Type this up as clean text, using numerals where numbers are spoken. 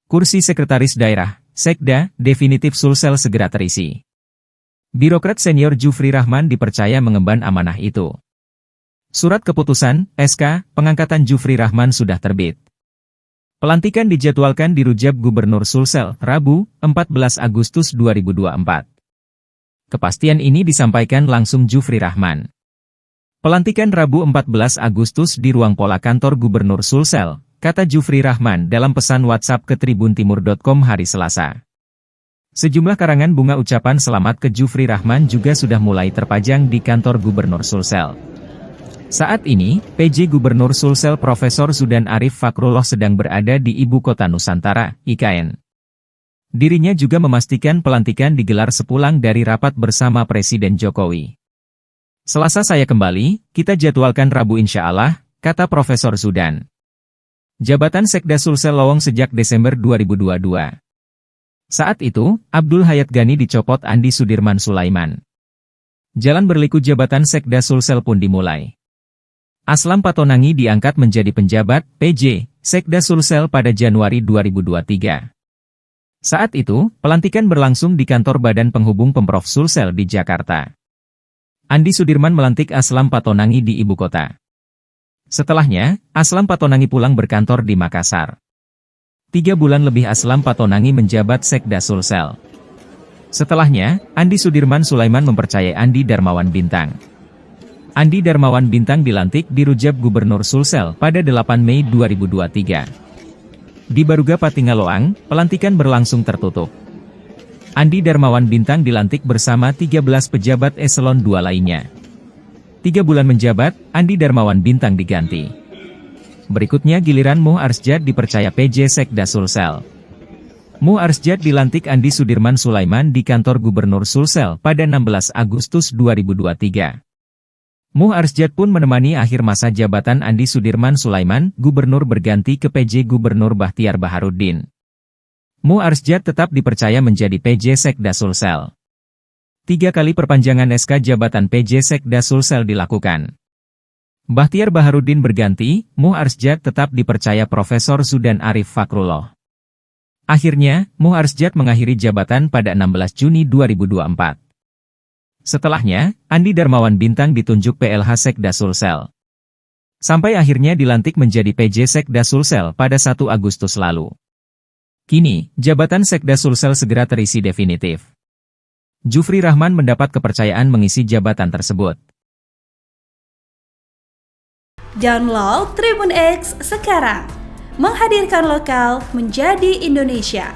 Kursi Sekretaris Daerah, Sekda, definitif Sulsel segera terisi. Birokrat senior Jufri Rahman dipercaya mengemban amanah itu. Surat keputusan, SK, pengangkatan Jufri Rahman sudah terbit. Pelantikan dijadwalkan di Rujab Gubernur Sulsel, Rabu, 14 Agustus 2024. Kepastian ini disampaikan langsung Jufri Rahman. Pelantikan Rabu 14 Agustus di ruang pola kantor Gubernur Sulsel, kata Jufri Rahman dalam pesan WhatsApp ke tribuntimur.com hari Selasa. Sejumlah karangan bunga ucapan selamat ke Jufri Rahman juga sudah mulai terpajang di kantor Gubernur Sulsel. Saat ini, PJ Gubernur Sulsel Profesor Zudan Arif Fakrullah sedang berada di Ibu Kota Nusantara, IKN. Dirinya juga memastikan pelantikan digelar sepulang dari rapat bersama Presiden Jokowi. Selasa saya kembali, kita jadwalkan Rabu insya Allah, kata Profesor Zudan. Jabatan Sekda Sulsel lowong sejak Desember 2022. Saat itu, Abdul Hayat Gani dicopot Andi Sudirman Sulaiman. Jalan berliku jabatan Sekda Sulsel pun dimulai. Aslam Patonangi diangkat menjadi penjabat PJ Sekda Sulsel pada Januari 2023. Saat itu, pelantikan berlangsung di kantor Badan Penghubung Pemprov Sulsel di Jakarta. Andi Sudirman melantik Aslam Patonangi di ibu kota. Setelahnya, Aslam Patonangi pulang berkantor di Makassar. 3 bulan lebih Aslam Patonangi menjabat Sekda Sulsel. Setelahnya, Andi Sudirman Sulaiman mempercayai Andi Darmawan Bintang. Andi Darmawan Bintang dilantik di Rujab Gubernur Sulsel pada 8 Mei 2023. Di Baruga Patingaloang, pelantikan berlangsung tertutup. Andi Darmawan Bintang dilantik bersama 13 pejabat eselon 2 lainnya. 3 bulan menjabat, Andi Darmawan Bintang diganti. Berikutnya giliran Muh Arsjad dipercaya PJ Sekda Sulsel. Muh Arsjad dilantik Andi Sudirman Sulaiman di kantor Gubernur Sulsel pada 16 Agustus 2023. Muh Arsjad pun menemani akhir masa jabatan Andi Sudirman Sulaiman, gubernur berganti ke PJ Gubernur Bahtiar Baharudin. Muh Arsjad tetap dipercaya menjadi PJ Sekda Sulsel. 3 kali perpanjangan SK jabatan PJ Sekda Sulsel dilakukan. Bahtiar Baharudin berganti, Muh Arsjad tetap dipercaya Profesor Zudan Arif Fakrullah. Akhirnya, Muh Arsjad mengakhiri jabatan pada 16 Juni 2024. Setelahnya, Andi Darmawan Bintang ditunjuk PLH Sekda Sulsel. Sampai akhirnya dilantik menjadi PJ Sekda Sulsel pada 1 Agustus lalu. Kini, jabatan Sekda Sulsel segera terisi definitif. Jufri Rahman mendapat kepercayaan mengisi jabatan tersebut. Download Tribun X sekarang, menghadirkan lokal menjadi Indonesia.